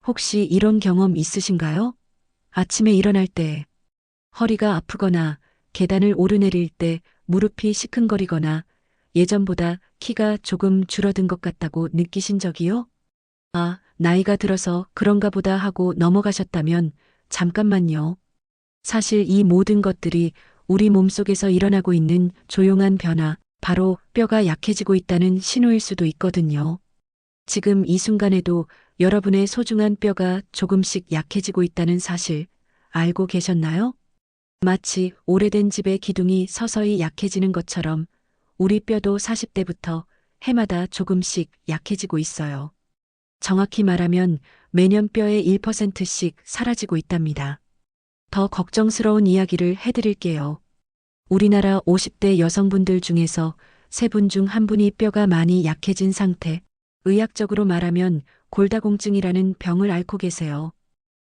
혹시 이런 경험 있으신가요? 아침에 일어날 때 허리가 아프거나 계단을 오르내릴 때 무릎이 시큰거리거나 예전보다 키가 조금 줄어든 것 같다고 느끼신 적이요? 아, 나이가 들어서 그런가 보다 하고 넘어가셨다면 잠깐만요. 사실 이 모든 것들이 우리 몸속에서 일어나고 있는 조용한 변화, 바로 뼈가 약해지고 있다는 신호일 수도 있거든요. 지금 이 순간에도 여러분의 소중한 뼈가 조금씩 약해지고 있다는 사실 알고 계셨나요? 마치 오래된 집의 기둥이 서서히 약해지는 것처럼 우리 뼈도 40대부터 해마다 조금씩 약해지고 있어요. 정확히 말하면 매년 뼈의 1%씩 사라지고 있답니다. 더 걱정스러운 이야기를 해드릴게요. 우리나라 50대 여성분들 중에서 3분 중 1분이 뼈가 많이 약해진 상태, 의학적으로 말하면 골다공증이라는 병을 앓고 계세요.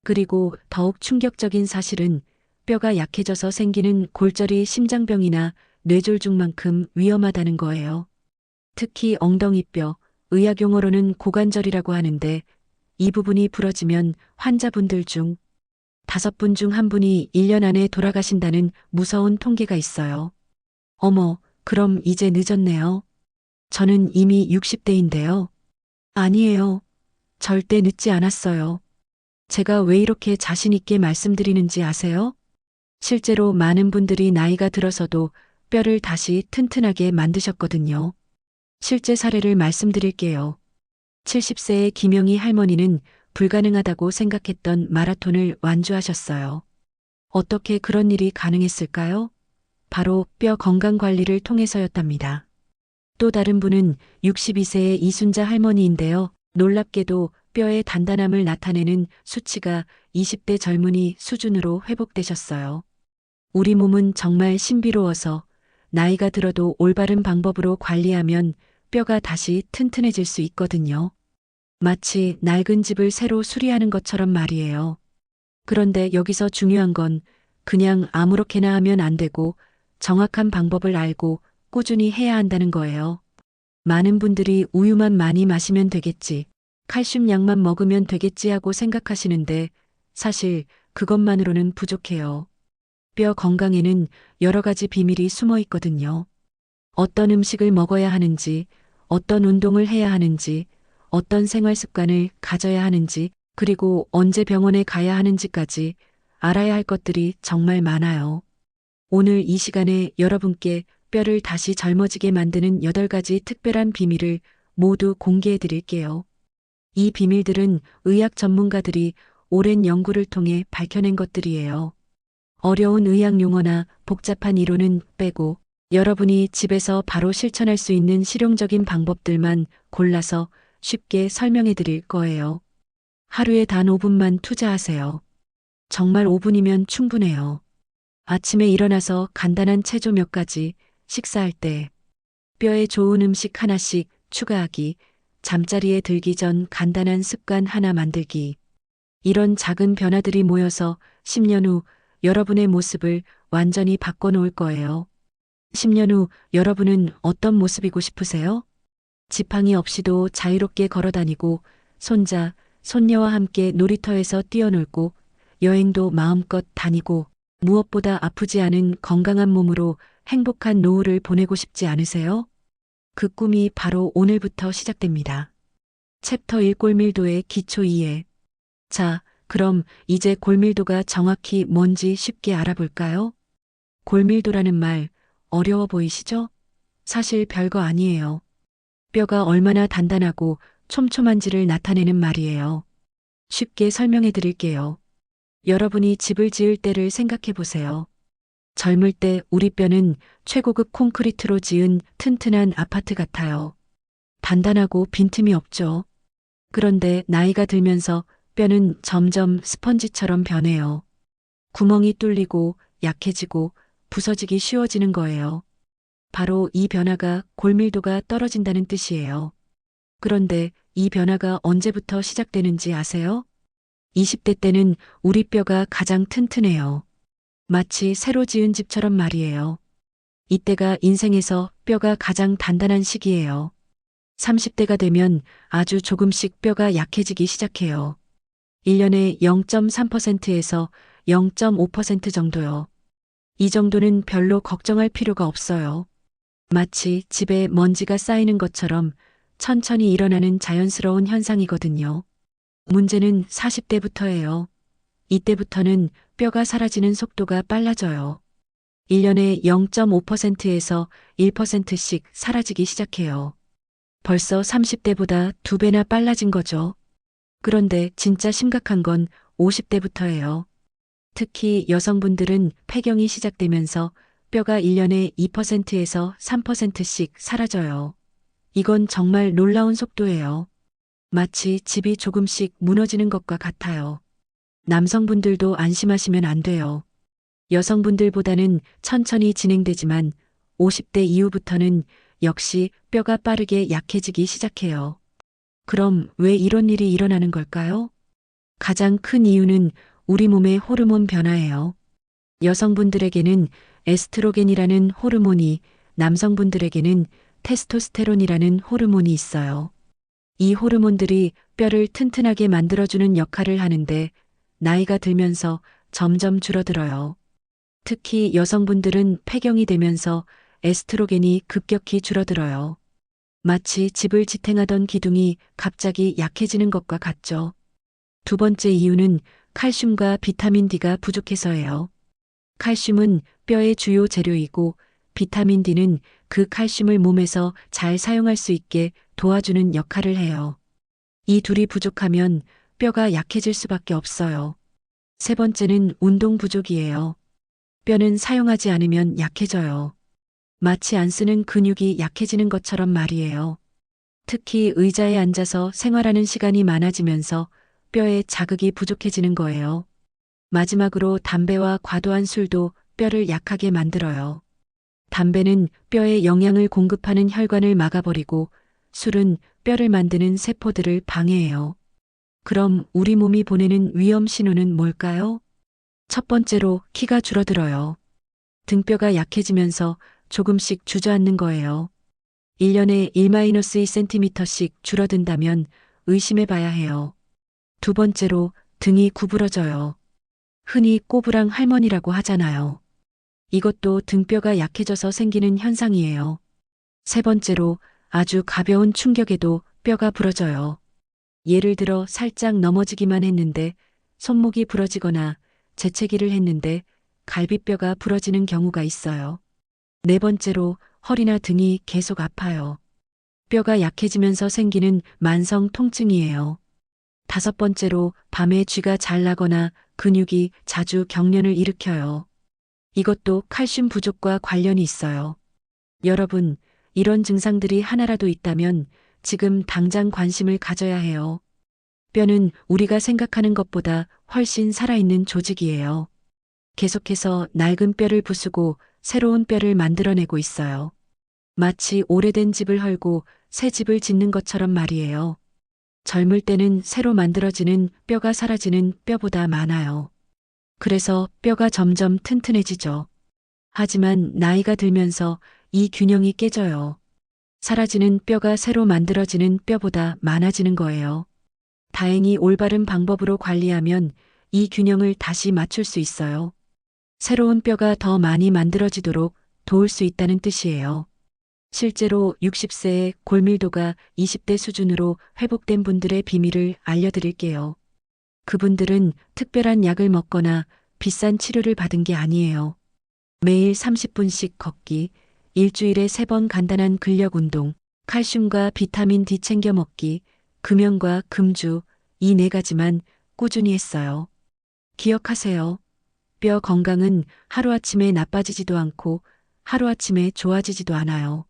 그리고 더욱 충격적인 사실은 뼈가 약해져서 생기는 골절이 심장병이나 뇌졸중만큼 위험하다는 거예요. 특히 엉덩이뼈, 의학용어로는 고관절이라고 하는데 이 부분이 부러지면 환자분들 중 5분 중 1분이 1년 안에 돌아가신다는 무서운 통계가 있어요. 어머, 그럼 이제 늦었네요. 저는 이미 60대인데요. 아니에요. 절대 늦지 않았어요. 제가 왜 이렇게 자신 있게 말씀드리는지 아세요? 실제로 많은 분들이 나이가 들어서도 뼈를 다시 튼튼하게 만드셨거든요. 실제 사례를 말씀드릴게요. 70세의 김영희 할머니는 불가능하다고 생각했던 마라톤을 완주하셨어요. 어떻게 그런 일이 가능했을까요? 바로 뼈 건강 관리를 통해서였답니다. 또 다른 분은 62세의 이순자 할머니인데요. 놀랍게도 뼈의 단단함을 나타내는 수치가 20대 젊은이 수준으로 회복되셨어요. 우리 몸은 정말 신비로워서 나이가 들어도 올바른 방법으로 관리하면 뼈가 다시 튼튼해질 수 있거든요. 마치 낡은 집을 새로 수리하는 것처럼 말이에요. 그런데 여기서 중요한 건 그냥 아무렇게나 하면 안 되고 정확한 방법을 알고 꾸준히 해야 한다는 거예요. 많은 분들이 우유만 많이 마시면 되겠지, 칼슘 약만 먹으면 되겠지 하고 생각하시는데 사실 그것만으로는 부족해요. 뼈 건강에는 여러 가지 비밀이 숨어 있거든요. 어떤 음식을 먹어야 하는지, 어떤 운동을 해야 하는지, 어떤 생활 습관을 가져야 하는지, 그리고 언제 병원에 가야 하는지까지 알아야 할 것들이 정말 많아요. 오늘 이 시간에 여러분께 뼈를 다시 젊어지게 만드는 8가지 특별한 비밀을 모두 공개해 드릴게요. 이 비밀들은 의학 전문가들이 오랜 연구를 통해 밝혀낸 것들이에요. 어려운 의학 용어나 복잡한 이론은 빼고 여러분이 집에서 바로 실천할 수 있는 실용적인 방법들만 골라서 쉽게 설명해 드릴 거예요. 하루에 단 5분만 투자하세요. 정말 5분이면 충분해요. 아침에 일어나서 간단한 체조 몇 가지, 식사할 때 뼈에 좋은 음식 하나씩 추가하기, 잠자리에 들기 전 간단한 습관 하나 만들기. 이런 작은 변화들이 모여서 10년 후 여러분의 모습을 완전히 바꿔놓을 거예요. 10년 후 여러분은 어떤 모습이고 싶으세요? 지팡이 없이도 자유롭게 걸어 다니고 손자, 손녀와 함께 놀이터에서 뛰어놀고 여행도 마음껏 다니고 무엇보다 아프지 않은 건강한 몸으로 행복한 노후를 보내고 싶지 않으세요? 그 꿈이 바로 오늘부터 시작됩니다. 챕터 1 골밀도의 기초 이해. 자, 그럼 이제 골밀도가 정확히 뭔지 쉽게 알아볼까요? 골밀도라는 말 어려워 보이시죠? 사실 별거 아니에요. 뼈가 얼마나 단단하고 촘촘한지를 나타내는 말이에요. 쉽게 설명해 드릴게요. 여러분이 집을 지을 때를 생각해 보세요. 젊을 때 우리 뼈는 최고급 콘크리트로 지은 튼튼한 아파트 같아요. 단단하고 빈틈이 없죠. 그런데 나이가 들면서 뼈는 점점 스펀지처럼 변해요. 구멍이 뚫리고 약해지고 부서지기 쉬워지는 거예요. 바로 이 변화가 골밀도가 떨어진다는 뜻이에요. 그런데 이 변화가 언제부터 시작되는지 아세요? 20대 때는 우리 뼈가 가장 튼튼해요. 마치 새로 지은 집처럼 말이에요. 이때가 인생에서 뼈가 가장 단단한 시기예요. 30대가 되면 아주 조금씩 뼈가 약해지기 시작해요. 1년에 0.3%에서 0.5% 정도요. 이 정도는 별로 걱정할 필요가 없어요. 마치 집에 먼지가 쌓이는 것처럼 천천히 일어나는 자연스러운 현상이거든요. 문제는 40대부터예요. 이때부터는 뼈가 사라지는 속도가 빨라져요. 1년에 0.5%에서 1%씩 사라지기 시작해요. 벌써 30대보다 2배나 빨라진 거죠. 그런데 진짜 심각한 건 50대부터예요. 특히 여성분들은 폐경이 시작되면서 뼈가 1년에 2%에서 3%씩 사라져요. 이건 정말 놀라운 속도예요. 마치 집이 조금씩 무너지는 것과 같아요. 남성분들도 안심하시면 안 돼요. 여성분들보다는 천천히 진행되지만 50대 이후부터는 역시 뼈가 빠르게 약해지기 시작해요. 그럼 왜 이런 일이 일어나는 걸까요? 가장 큰 이유는 우리 몸의 호르몬 변화예요. 여성분들에게는 에스트로겐이라는 호르몬이, 남성분들에게는 테스토스테론이라는 호르몬이 있어요. 이 호르몬들이 뼈를 튼튼하게 만들어주는 역할을 하는데 나이가 들면서 점점 줄어들어요. 특히 여성분들은 폐경이 되면서 에스트로겐이 급격히 줄어들어요. 마치 집을 지탱하던 기둥이 갑자기 약해지는 것과 같죠. 두 번째 이유는 칼슘과 비타민 D가 부족해서예요. 칼슘은 뼈의 주요 재료이고 비타민 D는 그 칼슘을 몸에서 잘 사용할 수 있게 도와주는 역할을 해요. 이 둘이 부족하면 뼈가 약해질 수밖에 없어요. 세 번째는 운동 부족이에요. 뼈는 사용하지 않으면 약해져요. 마치 안 쓰는 근육이 약해지는 것처럼 말이에요. 특히 의자에 앉아서 생활하는 시간이 많아지면서 뼈에 자극이 부족해지는 거예요. 마지막으로 담배와 과도한 술도 뼈를 약하게 만들어요. 담배는 뼈에 영양을 공급하는 혈관을 막아버리고 술은 뼈를 만드는 세포들을 방해해요. 그럼 우리 몸이 보내는 위험 신호는 뭘까요? 첫 번째로 키가 줄어들어요. 등뼈가 약해지면서 조금씩 주저앉는 거예요. 1년에 1-2cm씩 줄어든다면 의심해 봐야 해요. 두 번째로 등이 구부러져요. 흔히 꼬부랑 할머니라고 하잖아요. 이것도 등뼈가 약해져서 생기는 현상이에요. 세 번째로 아주 가벼운 충격에도 뼈가 부러져요. 예를 들어 살짝 넘어지기만 했는데 손목이 부러지거나 재채기를 했는데 갈비뼈가 부러지는 경우가 있어요. 네 번째로 허리나 등이 계속 아파요. 뼈가 약해지면서 생기는 만성 통증이에요. 다섯 번째로 밤에 쥐가 잘 나거나 근육이 자주 경련을 일으켜요. 이것도 칼슘 부족과 관련이 있어요. 여러분, 이런 증상들이 하나라도 있다면 지금 당장 관심을 가져야 해요. 뼈는 우리가 생각하는 것보다 훨씬 살아있는 조직이에요. 계속해서 낡은 뼈를 부수고 새로운 뼈를 만들어내고 있어요. 마치 오래된 집을 헐고 새 집을 짓는 것처럼 말이에요. 젊을 때는 새로 만들어지는 뼈가 사라지는 뼈보다 많아요. 그래서 뼈가 점점 튼튼해지죠. 하지만 나이가 들면서 이 균형이 깨져요. 사라지는 뼈가 새로 만들어지는 뼈보다 많아지는 거예요. 다행히 올바른 방법으로 관리하면 이 균형을 다시 맞출 수 있어요. 새로운 뼈가 더 많이 만들어지도록 도울 수 있다는 뜻이에요. 실제로 60세에 골밀도가 20대 수준으로 회복된 분들의 비밀을 알려드릴게요. 그분들은 특별한 약을 먹거나 비싼 치료를 받은 게 아니에요. 매일 30분씩 걷기, 일주일에 3번 간단한 근력 운동, 칼슘과 비타민 D 챙겨 먹기, 금연과 금주, 이 4가지만 꾸준히 했어요. 기억하세요. 뼈 건강은 하루아침에 나빠지지도 않고 하루아침에 좋아지지도 않아요.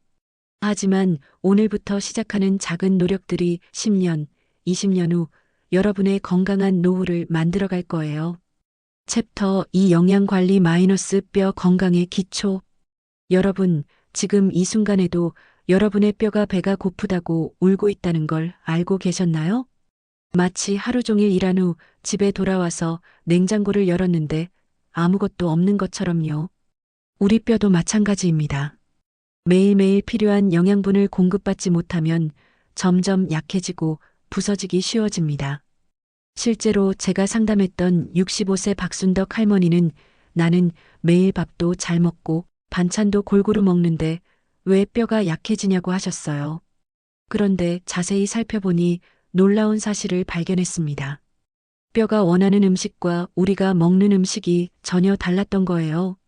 하지만 오늘부터 시작하는 작은 노력들이 10년, 20년 후 여러분의 건강한 노후를 만들어갈 거예요. 챕터 2 영양관리 마이너스 뼈 건강의 기초. 여러분, 지금 이 순간에도 여러분의 뼈가 배가 고프다고 울고 있다는 걸 알고 계셨나요? 마치 하루 종일 일한 후 집에 돌아와서 냉장고를 열었는데 아무것도 없는 것처럼요. 우리 뼈도 마찬가지입니다. 매일매일 필요한 영양분을 공급받지 못하면 점점 약해지고 부서지기 쉬워집니다. 실제로 제가 상담했던 65세 박순덕 할머니는 나는 매일 밥도 잘 먹고 반찬도 골고루 먹는데 왜 뼈가 약해지냐고 하셨어요. 그런데 자세히 살펴보니 놀라운 사실을 발견했습니다. 뼈가 원하는 음식과 우리가 먹는 음식이 전혀 달랐던 거예요.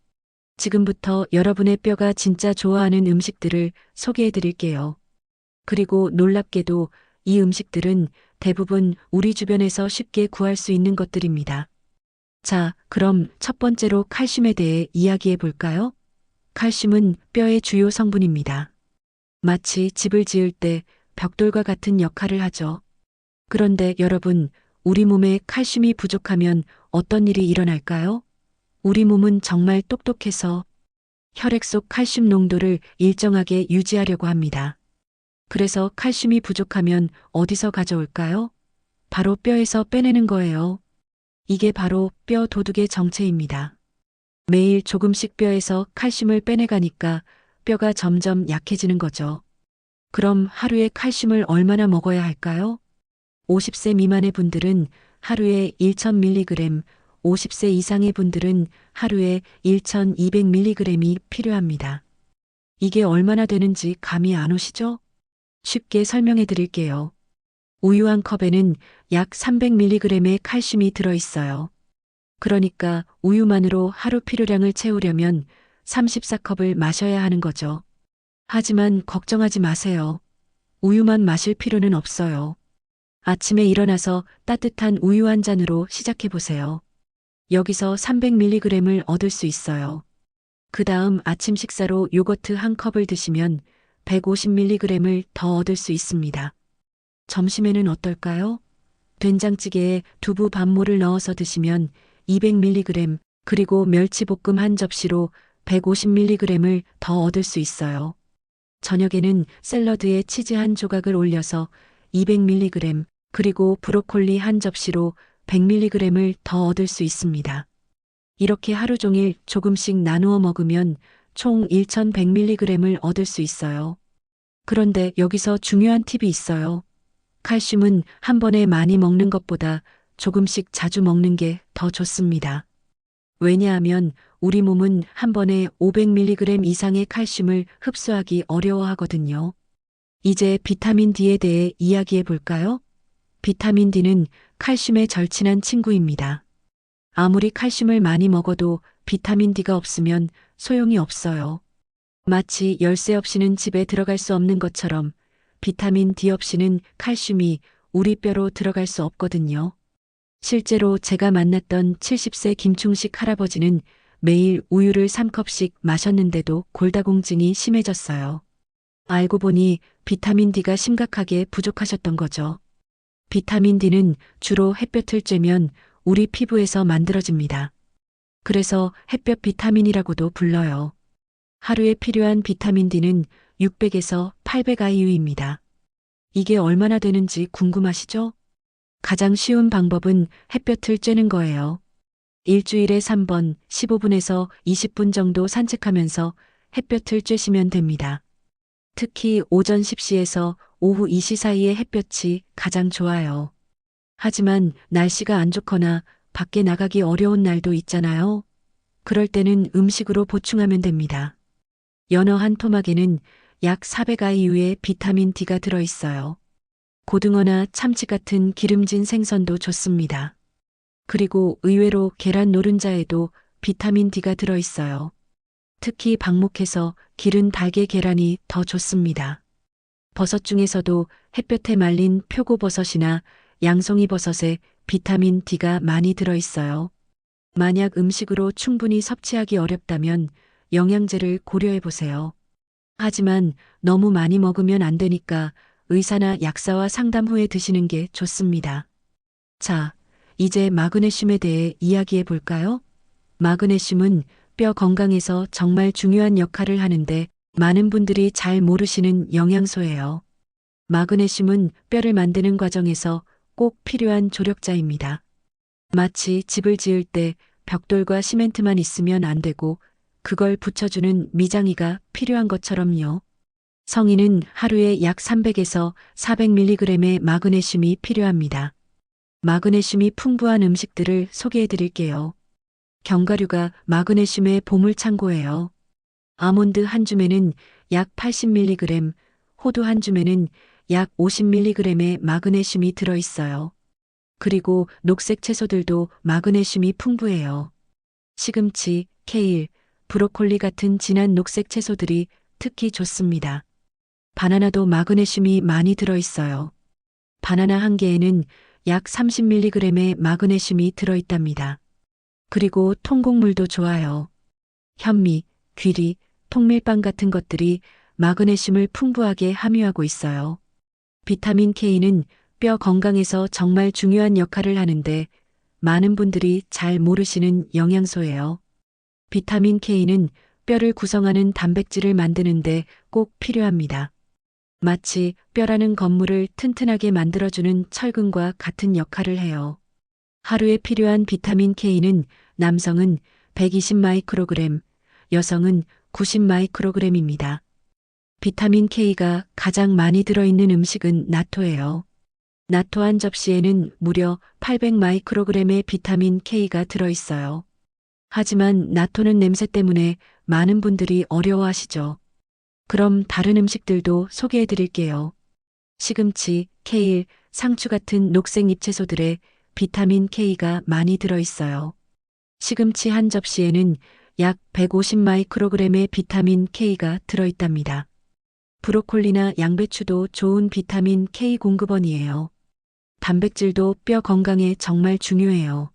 지금부터 여러분의 뼈가 진짜 좋아하는 음식들을 소개해 드릴게요. 그리고 놀랍게도 이 음식들은 대부분 우리 주변에서 쉽게 구할 수 있는 것들입니다. 자, 그럼 첫 번째로 칼슘에 대해 이야기해 볼까요? 칼슘은 뼈의 주요 성분입니다. 마치 집을 지을 때 벽돌과 같은 역할을 하죠. 그런데 여러분, 우리 몸에 칼슘이 부족하면 어떤 일이 일어날까요? 우리 몸은 정말 똑똑해서 혈액 속 칼슘 농도를 일정하게 유지하려고 합니다. 그래서 칼슘이 부족하면 어디서 가져올까요? 바로 뼈에서 빼내는 거예요. 이게 바로 뼈 도둑의 정체입니다. 매일 조금씩 뼈에서 칼슘을 빼내가니까 뼈가 점점 약해지는 거죠. 그럼 하루에 칼슘을 얼마나 먹어야 할까요? 50세 미만의 분들은 하루에 1000mg, 50세 이상의 분들은 하루에 1200mg이 필요합니다. 이게 얼마나 되는지 감이 안 오시죠? 쉽게 설명해 드릴게요. 우유 한 컵에는 약 300mg의 칼슘이 들어 있어요. 그러니까 우유만으로 하루 필요량을 채우려면 34컵을 마셔야 하는 거죠. 하지만 걱정하지 마세요. 우유만 마실 필요는 없어요. 아침에 일어나서 따뜻한 우유 한 잔으로 시작해 보세요. 여기서 300mg을 얻을 수 있어요. 그 다음 아침 식사로 요거트 한 컵을 드시면 150mg을 더 얻을 수 있습니다. 점심에는 어떨까요? 된장찌개에 두부 반모를 넣어서 드시면 200mg, 그리고 멸치볶음 한 접시로 150mg을 더 얻을 수 있어요. 저녁에는 샐러드에 치즈 한 조각을 올려서 200mg, 그리고 브로콜리 한 접시로 100mg을 더 얻을 수 있습니다. 이렇게 하루 종일 조금씩 나누어 먹으면 총 1100mg을 얻을 수 있어요. 그런데 여기서 중요한 팁이 있어요. 칼슘은 한 번에 많이 먹는 것보다 조금씩 자주 먹는 게 더 좋습니다. 왜냐하면 우리 몸은 한 번에 500mg 이상의 칼슘을 흡수하기 어려워하거든요. 이제 비타민 D에 대해 이야기해 볼까요? 비타민 D는 칼슘의 절친한 친구입니다. 아무리 칼슘을 많이 먹어도 비타민 D가 없으면 소용이 없어요. 마치 열쇠 없이는 집에 들어갈 수 없는 것처럼 비타민 D 없이는 칼슘이 우리 뼈로 들어갈 수 없거든요. 실제로 제가 만났던 70세 김충식 할아버지는 매일 우유를 3컵씩 마셨는데도 골다공증이 심해졌어요. 알고 보니 비타민 D가 심각하게 부족하셨던 거죠. 비타민 D는 주로 햇볕을 쬐면 우리 피부에서 만들어집니다. 그래서 햇볕 비타민이라고도 불러요. 하루에 필요한 비타민 D는 600에서 800 IU입니다. 이게 얼마나 되는지 궁금하시죠? 가장 쉬운 방법은 햇볕을 쬐는 거예요. 일주일에 3번 15분에서 20분 정도 산책하면서 햇볕을 쬐시면 됩니다. 특히 오전 10시에서 오후 2시 사이의 햇볕이 가장 좋아요. 하지만 날씨가 안 좋거나 밖에 나가기 어려운 날도 있잖아요. 그럴 때는 음식으로 보충하면 됩니다. 연어 한 토막에는 약 400 IU의 비타민 D가 들어있어요. 고등어나 참치 같은 기름진 생선도 좋습니다. 그리고 의외로 계란 노른자에도 비타민 D가 들어있어요. 특히 방목해서 기른 달걀 계란이 더 좋습니다. 버섯 중에서도 햇볕에 말린 표고버섯이나 양송이버섯에 비타민 D가 많이 들어있어요. 만약 음식으로 충분히 섭취하기 어렵다면 영양제를 고려해 보세요. 하지만 너무 많이 먹으면 안 되니까 의사나 약사와 상담 후에 드시는 게 좋습니다. 자, 이제 마그네슘에 대해 이야기해 볼까요? 마그네슘은 뼈 건강에서 정말 중요한 역할을 하는데 많은 분들이 잘 모르시는 영양소예요. 마그네슘은 뼈를 만드는 과정에서 꼭 필요한 조력자입니다. 마치 집을 지을 때 벽돌과 시멘트만 있으면 안 되고 그걸 붙여주는 미장이가 필요한 것처럼요. 성인은 하루에 약 300에서 400mg의 마그네슘이 필요합니다. 마그네슘이 풍부한 음식들을 소개해 드릴게요. 견과류가 마그네슘의 보물창고예요. 아몬드 한 줌에는 약 80mg, 호두 한 줌에는 약 50mg의 마그네슘이 들어있어요. 그리고 녹색 채소들도 마그네슘이 풍부해요. 시금치, 케일, 브로콜리 같은 진한 녹색 채소들이 특히 좋습니다. 바나나도 마그네슘이 많이 들어있어요. 바나나 한 개에는 약 30mg의 마그네슘이 들어있답니다. 그리고 통곡물도 좋아요. 현미, 귀리, 통밀빵 같은 것들이 마그네슘을 풍부하게 함유하고 있어요. 비타민 K는 뼈 건강에서 정말 중요한 역할을 하는데 많은 분들이 잘 모르시는 영양소예요. 비타민 K는 뼈를 구성하는 단백질을 만드는데 꼭 필요합니다. 마치 뼈라는 건물을 튼튼하게 만들어주는 철근과 같은 역할을 해요. 하루에 필요한 비타민 K는 남성은 120 마이크로그램, 여성은 90 마이크로그램입니다. 비타민 K가 가장 많이 들어있는 음식은 나토예요. 나토 한 접시에는 무려 800 마이크로그램의 비타민 K가 들어있어요. 하지만 나토는 냄새 때문에 많은 분들이 어려워하시죠. 그럼 다른 음식들도 소개해 드릴게요. 시금치, 케일, 상추 같은 녹색 잎채소들에 비타민 K가 많이 들어있어요. 시금치 한 접시에는 약 150 마이크로그램의 비타민 K가 들어있답니다. 브로콜리나 양배추도 좋은 비타민 K 공급원이에요. 단백질도 뼈 건강에 정말 중요해요.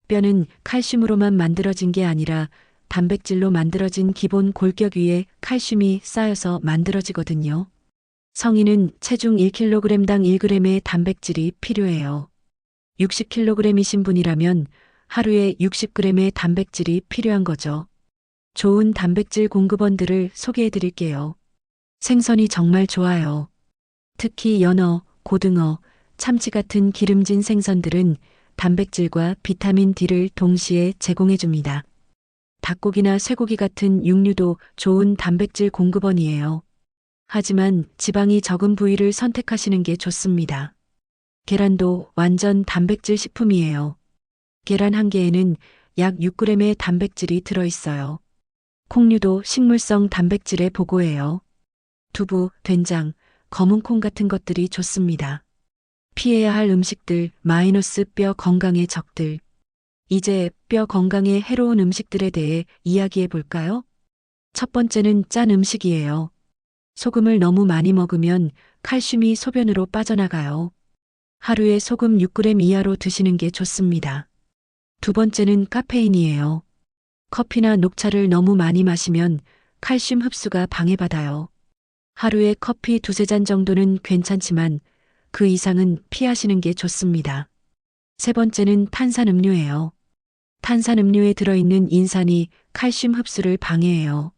뼈는 칼슘으로만 만들어진 게 아니라 단백질로 만들어진 기본 골격 위에 칼슘이 쌓여서 만들어지거든요. 성인은 체중 1kg당 1g의 단백질이 필요해요. 60kg이신 분이라면 하루에 60g의 단백질이 필요한 거죠. 좋은 단백질 공급원들을 소개해 드릴게요. 생선이 정말 좋아요. 특히 연어, 고등어, 참치 같은 기름진 생선들은 단백질과 비타민 D를 동시에 제공해 줍니다. 닭고기나 쇠고기 같은 육류도 좋은 단백질 공급원이에요. 하지만 지방이 적은 부위를 선택하시는 게 좋습니다. 계란도 완전 단백질 식품이에요. 계란 한 개에는 약 6g의 단백질이 들어있어요. 콩류도 식물성 단백질의 보고예요. 두부, 된장, 검은콩 같은 것들이 좋습니다. 피해야 할 음식들 마이너스 뼈 건강의 적들. 이제 뼈 건강에 해로운 음식들에 대해 이야기해 볼까요? 첫 번째는 짠 음식이에요. 소금을 너무 많이 먹으면 칼슘이 소변으로 빠져나가요. 하루에 소금 6g 이하로 드시는 게 좋습니다. 두 번째는 카페인이에요. 커피나 녹차를 너무 많이 마시면 칼슘 흡수가 방해받아요. 하루에 커피 두세 잔 정도는 괜찮지만 그 이상은 피하시는 게 좋습니다. 세 번째는 탄산음료예요. 탄산음료에 들어있는 인산이 칼슘 흡수를 방해해요.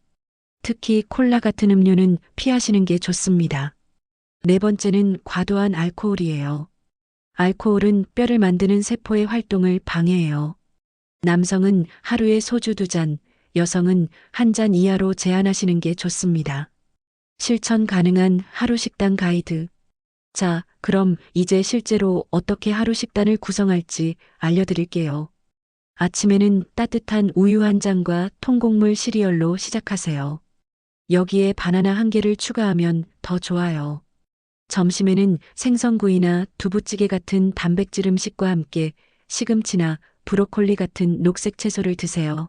특히 콜라 같은 음료는 피하시는 게 좋습니다. 네 번째는 과도한 알코올이에요. 알코올은 뼈를 만드는 세포의 활동을 방해해요. 남성은 하루에 소주 2잔, 여성은 1잔 이하로 제한하시는 게 좋습니다. 실천 가능한 하루 식단 가이드. 자, 그럼 이제 실제로 어떻게 하루 식단을 구성할지 알려드릴게요. 아침에는 따뜻한 우유 한 잔과 통곡물 시리얼로 시작하세요. 여기에 바나나 한 개를 추가하면 더 좋아요. 점심에는 생선구이나 두부찌개 같은 단백질 음식과 함께 시금치나 브로콜리 같은 녹색 채소를 드세요.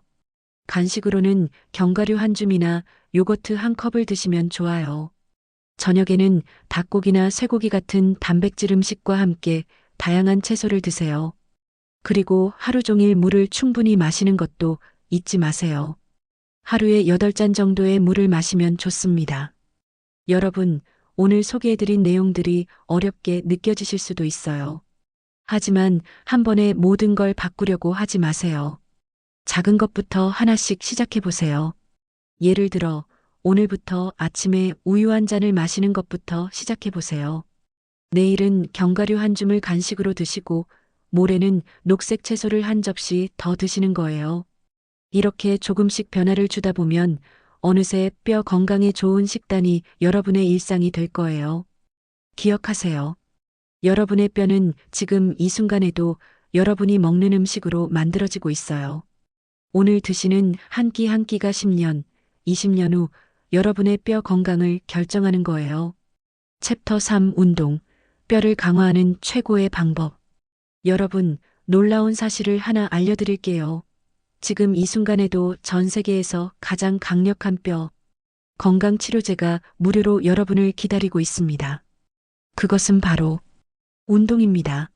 간식으로는 견과류 한 줌이나 요거트 한 컵을 드시면 좋아요. 저녁에는 닭고기나 쇠고기 같은 단백질 음식과 함께 다양한 채소를 드세요. 그리고 하루 종일 물을 충분히 마시는 것도 잊지 마세요. 하루에 8잔 정도의 물을 마시면 좋습니다. 여러분, 오늘 소개해드린 내용들이 어렵게 느껴지실 수도 있어요. 하지만 한 번에 모든 걸 바꾸려고 하지 마세요. 작은 것부터 하나씩 시작해보세요. 예를 들어, 오늘부터 아침에 우유 한 잔을 마시는 것부터 시작해보세요. 내일은 견과류 한 줌을 간식으로 드시고, 모레는 녹색 채소를 한 접시 더 드시는 거예요. 이렇게 조금씩 변화를 주다 보면 어느새 뼈 건강에 좋은 식단이 여러분의 일상이 될 거예요. 기억하세요. 여러분의 뼈는 지금 이 순간에도 여러분이 먹는 음식으로 만들어지고 있어요. 오늘 드시는 한 끼 한 끼가 10년, 20년 후 여러분의 뼈 건강을 결정하는 거예요. 챕터 3 운동. 뼈를 강화하는 최고의 방법. 여러분, 놀라운 사실을 하나 알려드릴게요. 지금 이 순간에도 전 세계에서 가장 강력한 뼈 건강 치료제가 무료로 여러분을 기다리고 있습니다. 그것은 바로 운동입니다.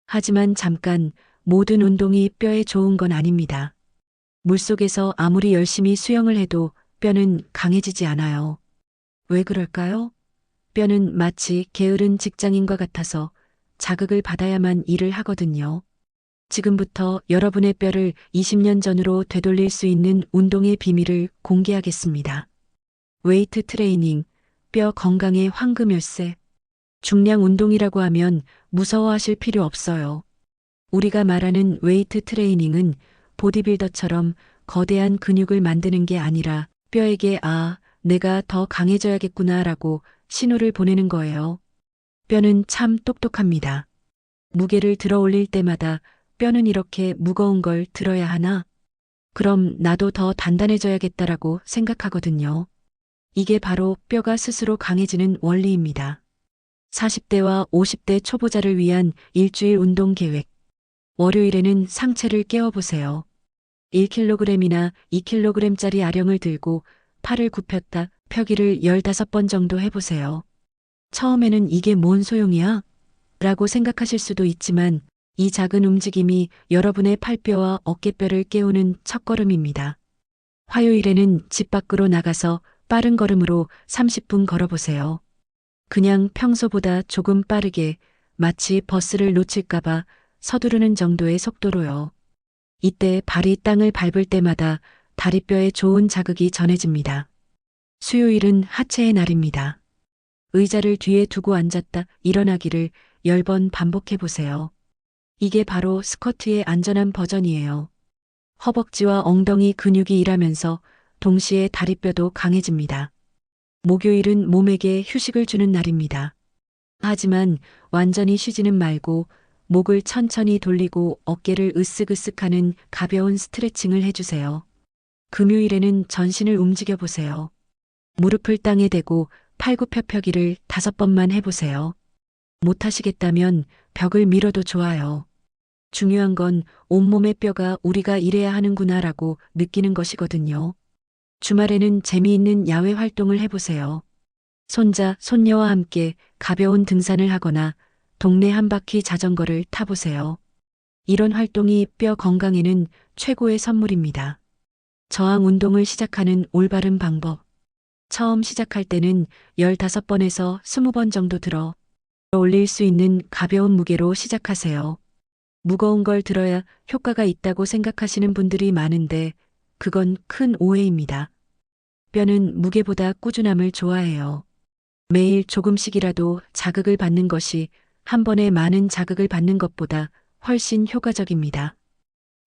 하지만 잠깐, 모든 운동이 뼈에 좋은 건 아닙니다. 물속에서 아무리 열심히 수영을 해도 뼈는 강해지지 않아요. 왜 그럴까요? 뼈는 마치 게으른 직장인과 같아서 자극을 받아야만 일을 하거든요. 지금부터 여러분의 뼈를 20년 전으로 되돌릴 수 있는 운동의 비밀을 공개하겠습니다. 웨이트 트레이닝, 뼈 건강의 황금 열쇠. 중량 운동이라고 하면 무서워하실 필요 없어요. 우리가 말하는 웨이트 트레이닝은 보디빌더처럼 거대한 근육을 만드는 게 아니라 뼈에게 내가 더 강해져야겠구나라고 신호를 보내는 거예요. 뼈는 참 똑똑합니다. 무게를 들어 올릴 때마다 뼈는 이렇게 무거운 걸 들어야 하나? 그럼 나도 더 단단해져야겠다라고 생각하거든요. 이게 바로 뼈가 스스로 강해지는 원리입니다. 40대와 50대 초보자를 위한 일주일 운동 계획. 월요일에는 상체를 깨워보세요. 1kg이나 2kg짜리 아령을 들고 팔을 굽혔다 펴기를 15번 정도 해보세요. 처음에는 이게 뭔 소용이야? 라고 생각하실 수도 있지만 이 작은 움직임이 여러분의 팔뼈와 어깨뼈를 깨우는 첫걸음입니다. 화요일에는 집 밖으로 나가서 빠른 걸음으로 30분 걸어보세요. 그냥 평소보다 조금 빠르게 마치 버스를 놓칠까봐 서두르는 정도의 속도로요. 이때 발이 땅을 밟을 때마다 다리뼈에 좋은 자극이 전해집니다. 수요일은 하체의 날입니다. 의자를 뒤에 두고 앉았다 일어나기를 10번 반복해 보세요. 이게 바로 스쿼트의 안전한 버전이에요. 허벅지와 엉덩이 근육이 일하면서 동시에 다리뼈도 강해집니다. 목요일은 몸에게 휴식을 주는 날입니다. 하지만 완전히 쉬지는 말고 목을 천천히 돌리고 어깨를 으쓱으쓱하는 가벼운 스트레칭을 해주세요. 금요일에는 전신을 움직여 보세요. 무릎을 땅에 대고 팔굽혀펴기를 5번만 해보세요. 못하시겠다면 벽을 밀어도 좋아요. 중요한 건 온몸의 뼈가 우리가 이래야 하는구나라고 느끼는 것이거든요. 주말에는 재미있는 야외 활동을 해보세요. 손자, 손녀와 함께 가벼운 등산을 하거나 동네 한 바퀴 자전거를 타보세요. 이런 활동이 뼈 건강에는 최고의 선물입니다. 저항 운동을 시작하는 올바른 방법. 처음 시작할 때는 15번에서 20번 정도 들어 올릴 수 있는 가벼운 무게로 시작하세요. 무거운 걸 들어야 효과가 있다고 생각하시는 분들이 많은데 그건 큰 오해입니다. 뼈는 무게보다 꾸준함을 좋아해요. 매일 조금씩이라도 자극을 받는 것이 한 번에 많은 자극을 받는 것보다 훨씬 효과적입니다.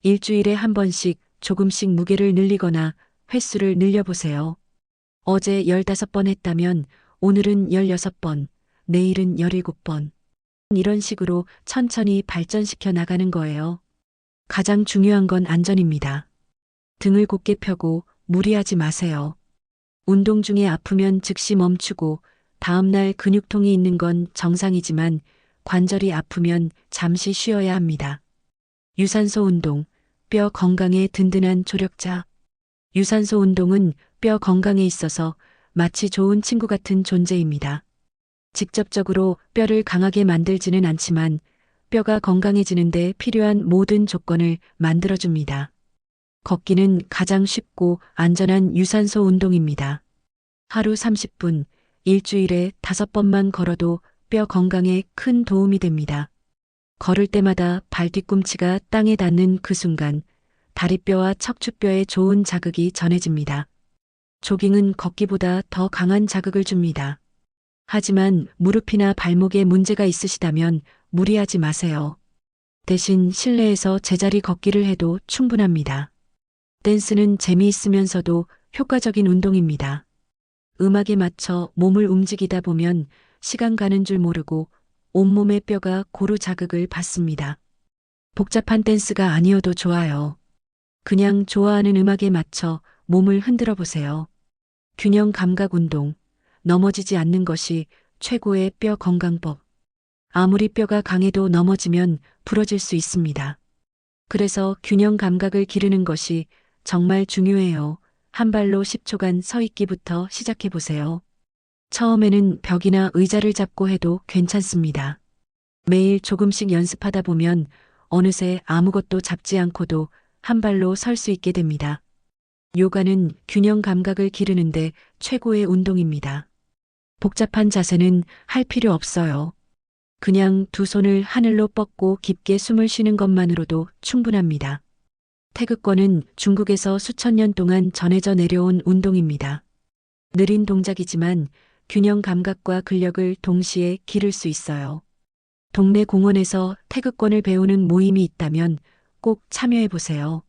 일주일에 한 번씩 조금씩 무게를 늘리거나 횟수를 늘려보세요. 어제 15번 했다면 오늘은 16번, 내일은 17번. 이런 식으로 천천히 발전시켜 나가는 거예요. 가장 중요한 건 안전입니다. 등을 곧게 펴고 무리하지 마세요. 운동 중에 아프면 즉시 멈추고 다음날 근육통이 있는 건 정상이지만 관절이 아프면 잠시 쉬어야 합니다. 유산소 운동, 뼈 건강에 든든한 조력자. 유산소 운동은 뼈 건강에 있어서 마치 좋은 친구 같은 존재입니다. 직접적으로 뼈를 강하게 만들지는 않지만 뼈가 건강해지는데 필요한 모든 조건을 만들어줍니다. 걷기는 가장 쉽고 안전한 유산소 운동입니다. 하루 30분, 일주일에 5번만 걸어도 뼈 건강에 큰 도움이 됩니다. 걸을 때마다 발 뒤꿈치가 땅에 닿는 그 순간 다리뼈와 척추뼈에 좋은 자극이 전해집니다. 조깅은 걷기보다 더 강한 자극을 줍니다. 하지만 무릎이나 발목에 문제가 있으시다면 무리하지 마세요. 대신 실내에서 제자리 걷기를 해도 충분합니다. 댄스는 재미있으면서도 효과적인 운동입니다. 음악에 맞춰 몸을 움직이다 보면 시간 가는 줄 모르고 온몸의 뼈가 고루 자극을 받습니다. 복잡한 댄스가 아니어도 좋아요. 그냥 좋아하는 음악에 맞춰 몸을 흔들어 보세요. 균형 감각 운동, 넘어지지 않는 것이 최고의 뼈 건강법. 아무리 뼈가 강해도 넘어지면 부러질 수 있습니다. 그래서 균형 감각을 기르는 것이 정말 중요해요. 한 발로 10초간 서 있기부터 시작해 보세요. 처음에는 벽이나 의자를 잡고 해도 괜찮습니다. 매일 조금씩 연습하다 보면 어느새 아무것도 잡지 않고도 한 발로 설 수 있게 됩니다. 요가는 균형 감각을 기르는데 최고의 운동입니다. 복잡한 자세는 할 필요 없어요. 그냥 두 손을 하늘로 뻗고 깊게 숨을 쉬는 것만으로도 충분합니다. 태극권은 중국에서 수천 년 동안 전해져 내려온 운동입니다. 느린 동작이지만 균형 감각과 근력을 동시에 기를 수 있어요. 동네 공원에서 태극권을 배우는 모임이 있다면 꼭 참여해 보세요.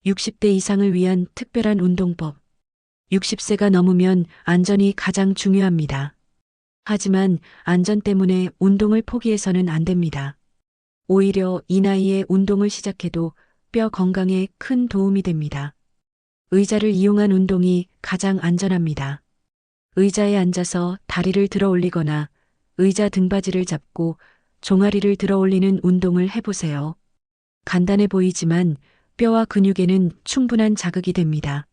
60대 이상을 위한 특별한 운동법. 60세가 넘으면 안전이 가장 중요합니다. 하지만 안전 때문에 운동을 포기해서는 안 됩니다. 오히려 이 나이에 운동을 시작해도 뼈 건강에 큰 도움이 됩니다. 의자를 이용한 운동이 가장 안전합니다. 의자에 앉아서 다리를 들어 올리거나 의자 등받이를 잡고 종아리를 들어 올리는 운동을 해보세요. 간단해 보이지만 뼈와 근육에는 충분한 자극이 됩니다.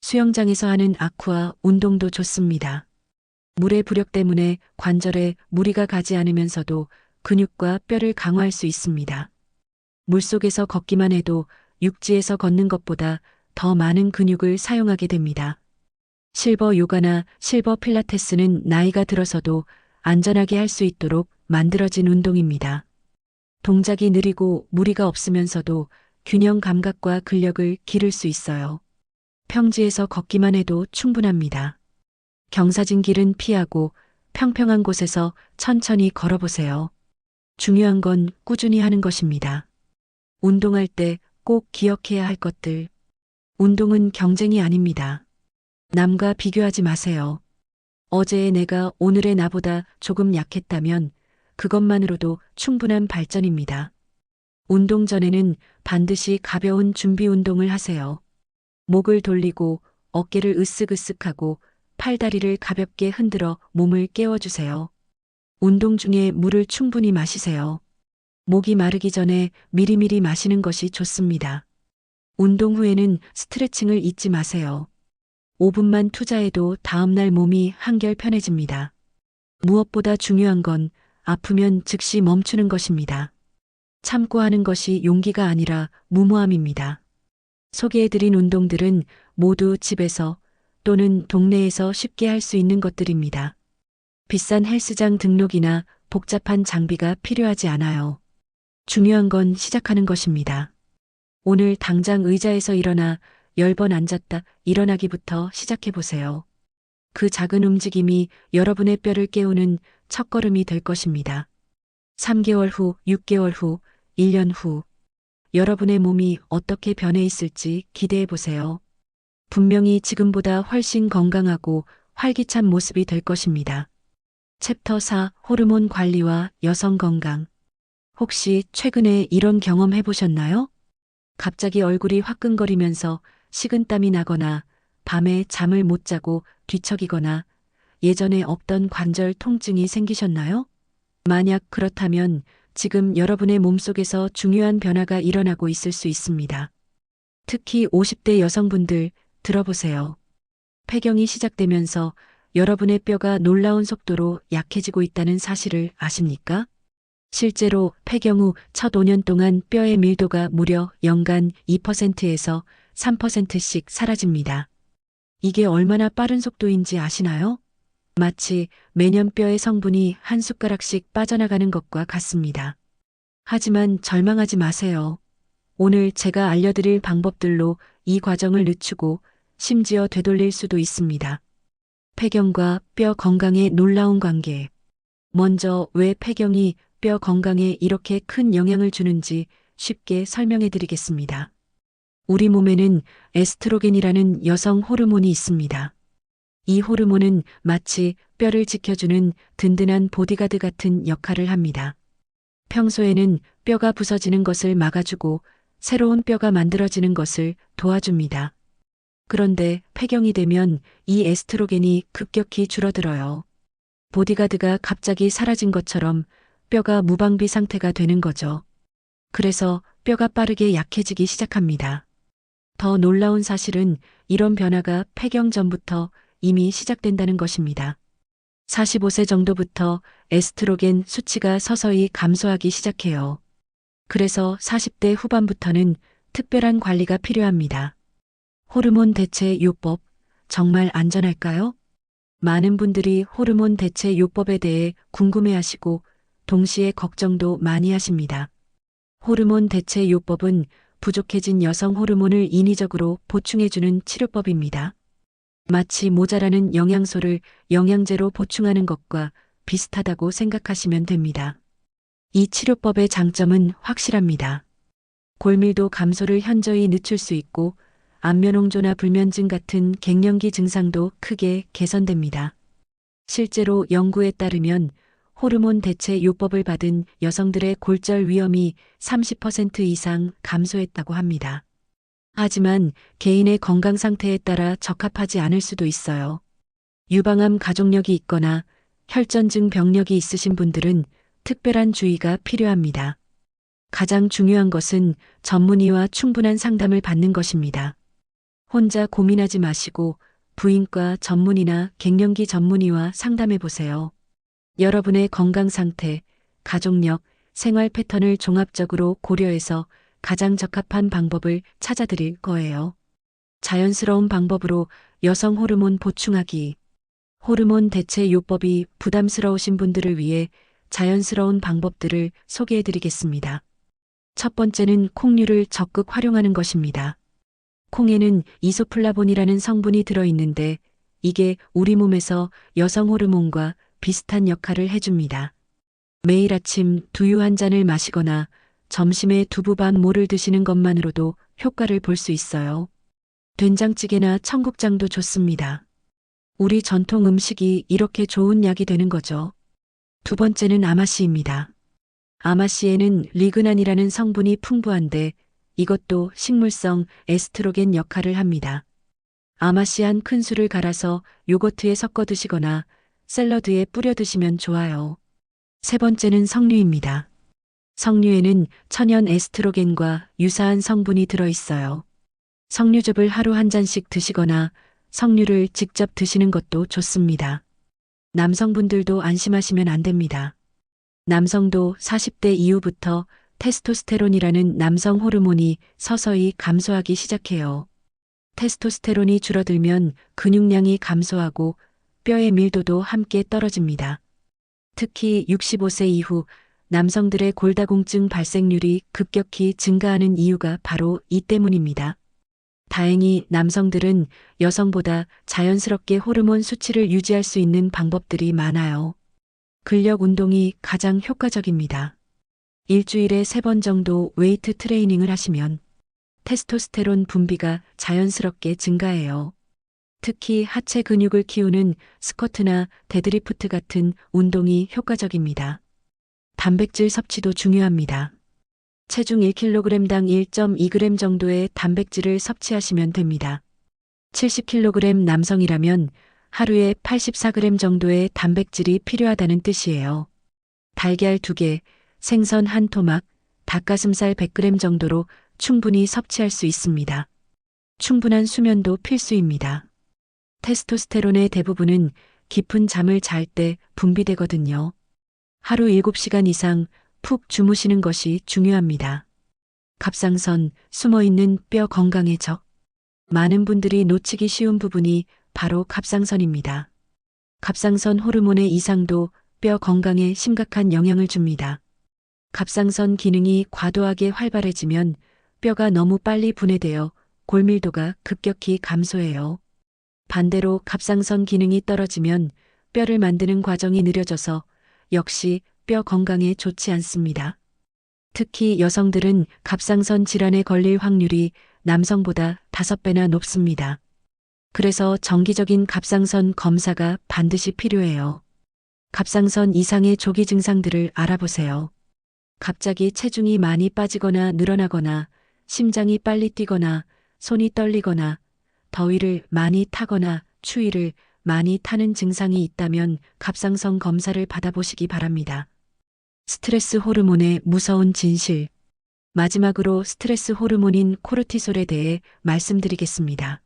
수영장에서 하는 아쿠아 운동도 좋습니다. 물의 부력 때문에 관절에 무리가 가지 않으면서도 근육과 뼈를 강화할 수 있습니다. 물속에서 걷기만 해도 육지에서 걷는 것보다 더 많은 근육을 사용하게 됩니다. 실버 요가나 실버 필라테스는 나이가 들어서도 안전하게 할 수 있도록 만들어진 운동입니다. 동작이 느리고 무리가 없으면서도 균형 감각과 근력을 기를 수 있어요. 평지에서 걷기만 해도 충분합니다. 경사진 길은 피하고 평평한 곳에서 천천히 걸어보세요. 중요한 건 꾸준히 하는 것입니다. 운동할 때 꼭 기억해야 할 것들. 운동은 경쟁이 아닙니다. 남과 비교하지 마세요. 어제의 내가 오늘의 나보다 조금 약했다면 그것만으로도 충분한 발전입니다. 운동 전에는 반드시 가벼운 준비 운동을 하세요. 목을 돌리고 어깨를 으쓱으쓱하고 팔다리를 가볍게 흔들어 몸을 깨워주세요. 운동 중에 물을 충분히 마시세요. 목이 마르기 전에 미리미리 마시는 것이 좋습니다. 운동 후에는 스트레칭을 잊지 마세요. 5분만 투자해도 다음날 몸이 한결 편해집니다. 무엇보다 중요한 건 아프면 즉시 멈추는 것입니다. 참고 하는 것이 용기가 아니라 무모함입니다. 소개해드린 운동들은 모두 집에서 또는 동네에서 쉽게 할 수 있는 것들입니다. 비싼 헬스장 등록이나 복잡한 장비가 필요하지 않아요. 중요한 건 시작하는 것입니다. 오늘 당장 의자에서 일어나 10번 앉았다 일어나기부터 시작해보세요. 그 작은 움직임이 여러분의 뼈를 깨우는 첫걸음이 될 것입니다. 3개월 후, 6개월 후, 1년 후, 여러분의 몸이 어떻게 변해 있을지 기대해 보세요. 분명히 지금보다 훨씬 건강하고 활기찬 모습이 될 것입니다. 챕터 4 호르몬 관리와 여성 건강. 혹시 최근에 이런 경험 해보셨나요? 갑자기 얼굴이 화끈거리면서 식은땀이 나거나 밤에 잠을 못 자고 뒤척이거나 예전에 없던 관절 통증이 생기셨나요? 만약 그렇다면 지금 여러분의 몸속에서 중요한 변화가 일어나고 있을 수 있습니다. 특히 50대 여성분들 들어보세요. 폐경이 시작되면서 여러분의 뼈가 놀라운 속도로 약해지고 있다는 사실을 아십니까? 실제로 폐경 후 첫 5년 동안 뼈의 밀도가 무려 연간 2%에서 3%씩 사라집니다. 이게 얼마나 빠른 속도인지 아시나요? 마치 매년 뼈의 성분이 한 숟가락씩 빠져나가는 것과 같습니다. 하지만 절망하지 마세요. 오늘 제가 알려드릴 방법들로 이 과정을 늦추고 심지어 되돌릴 수도 있습니다. 폐경과 뼈 건강의 놀라운 관계. 먼저 왜 폐경이 뼈 건강에 이렇게 큰 영향을 주는지 쉽게 설명해 드리겠습니다. 우리 몸에는 에스트로겐이라는 여성 호르몬이 있습니다. 이 호르몬은 마치 뼈를 지켜주는 든든한 보디가드 같은 역할을 합니다. 평소에는 뼈가 부서지는 것을 막아주고 새로운 뼈가 만들어지는 것을 도와줍니다. 그런데 폐경이 되면 이 에스트로겐이 급격히 줄어들어요. 보디가드가 갑자기 사라진 것처럼 뼈가 무방비 상태가 되는 거죠. 그래서 뼈가 빠르게 약해지기 시작합니다. 더 놀라운 사실은 이런 변화가 폐경 전부터 이미 시작된다는 것입니다. 45세 정도부터 에스트로겐 수치가 서서히 감소하기 시작해요. 그래서 40대 후반부터는 특별한 관리가 필요합니다. 호르몬 대체 요법, 정말 안전할까요? 많은 분들이 호르몬 대체 요법에 대해 궁금해하시고 동시에 걱정도 많이 하십니다. 호르몬 대체 요법은 부족해진 여성 호르몬을 인위적으로 보충해주는 치료법입니다. 마치 모자라는 영양소를 영양제로 보충하는 것과 비슷하다고 생각하시면 됩니다. 이 치료법의 장점은 확실합니다. 골밀도 감소를 현저히 늦출 수 있고 안면홍조나 불면증 같은 갱년기 증상도 크게 개선됩니다. 실제로 연구에 따르면 호르몬 대체 요법을 받은 여성들의 골절 위험이 30% 이상 감소했다고 합니다. 하지만 개인의 건강 상태에 따라 적합하지 않을 수도 있어요. 유방암 가족력이 있거나 혈전증 병력이 있으신 분들은 특별한 주의가 필요합니다. 가장 중요한 것은 전문의와 충분한 상담을 받는 것입니다. 혼자 고민하지 마시고 부인과 전문의나 갱년기 전문의와 상담해 보세요. 여러분의 건강 상태, 가족력, 생활 패턴을 종합적으로 고려해서 가장 적합한 방법을 찾아드릴 거예요. 자연스러운 방법으로 여성 호르몬 보충하기. 호르몬 대체 요법이 부담스러우신 분들을 위해 자연스러운 방법들을 소개해 드리겠습니다. 첫 번째는 콩류를 적극 활용하는 것입니다. 콩에는 이소플라본이라는 성분이 들어있는데 이게 우리 몸에서 여성 호르몬과 비슷한 역할을 해줍니다. 매일 아침 두유 한 잔을 마시거나 점심에 두부 반 모를 드시는 것만으로도 효과를 볼 수 있어요. 된장찌개나 청국장도 좋습니다. 우리 전통 음식이 이렇게 좋은 약이 되는 거죠. 두 번째는 아마씨입니다. 아마씨에는 리그난이라는 성분이 풍부한데 이것도 식물성 에스트로겐 역할을 합니다. 아마씨 한 큰술을 갈아서 요거트에 섞어 드시거나 샐러드에 뿌려 드시면 좋아요. 세 번째는 석류입니다. 석류에는 천연 에스트로겐과 유사한 성분이 들어있어요. 석류즙을 하루 한 잔씩 드시거나 석류를 직접 드시는 것도 좋습니다. 남성분들도 안심하시면 안 됩니다. 남성도 40대 이후부터 테스토스테론이라는 남성 호르몬이 서서히 감소하기 시작해요. 테스토스테론이 줄어들면 근육량이 감소하고 뼈의 밀도도 함께 떨어집니다. 특히 65세 이후 남성들의 골다공증 발생률이 급격히 증가하는 이유가 바로 이 때문입니다. 다행히 남성들은 여성보다 자연스럽게 호르몬 수치를 유지할 수 있는 방법들이 많아요. 근력 운동이 가장 효과적입니다. 일주일에 3번 정도 웨이트 트레이닝을 하시면 테스토스테론 분비가 자연스럽게 증가해요. 특히 하체 근육을 키우는 스쿼트나 데드리프트 같은 운동이 효과적입니다. 단백질 섭취도 중요합니다. 체중 1kg당 1.2g 정도의 단백질을 섭취하시면 됩니다. 70kg 남성이라면 하루에 84g 정도의 단백질이 필요하다는 뜻이에요. 달걀 2개, 생선 1토막, 닭가슴살 100g 정도로 충분히 섭취할 수 있습니다. 충분한 수면도 필수입니다. 테스토스테론의 대부분은 깊은 잠을 잘 때 분비되거든요. 하루 7시간 이상 푹 주무시는 것이 중요합니다. 갑상선, 숨어있는 뼈 건강의 적. 많은 분들이 놓치기 쉬운 부분이 바로 갑상선입니다. 갑상선 호르몬의 이상도 뼈 건강에 심각한 영향을 줍니다. 갑상선 기능이 과도하게 활발해지면 뼈가 너무 빨리 분해되어 골밀도가 급격히 감소해요. 반대로 갑상선 기능이 떨어지면 뼈를 만드는 과정이 느려져서 역시 뼈 건강에 좋지 않습니다. 특히 여성들은 갑상선 질환에 걸릴 확률이 남성보다 5배나 높습니다. 그래서 정기적인 갑상선 검사가 반드시 필요해요. 갑상선 이상의 조기 증상들을 알아보세요. 갑자기 체중이 많이 빠지거나 늘어나거나 심장이 빨리 뛰거나 손이 떨리거나 더위를 많이 타거나 추위를 많이 타는 증상이 있다면 갑상선 검사를 받아보시기 바랍니다. 스트레스 호르몬의 무서운 진실. 마지막으로 스트레스 호르몬인 코르티솔에 대해 말씀드리겠습니다.